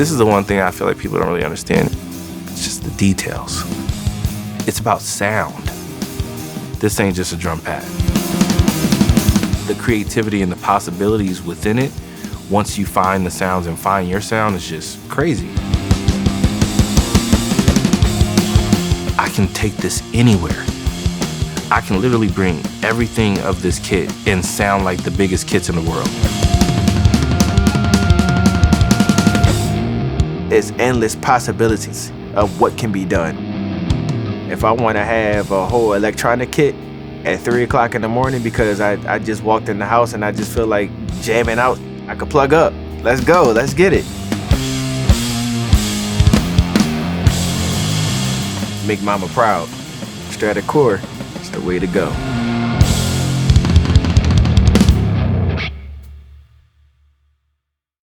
This is the one thing I feel like people don't really understand. It's just the details. It's about sound. This ain't just a drum pad. The creativity and the possibilities within it, once you find the sounds and find your sound, is just crazy. I can take this anywhere. I can literally bring everything of this kit and sound like the biggest kits in the world. There's endless possibilities of what can be done. If I want to have a whole electronic kit at 3 o'clock in the morning because I just walked in the house and I just feel like jamming out, I could plug up. Let's go, let's get it. Make mama proud. Strata Core is the way to go.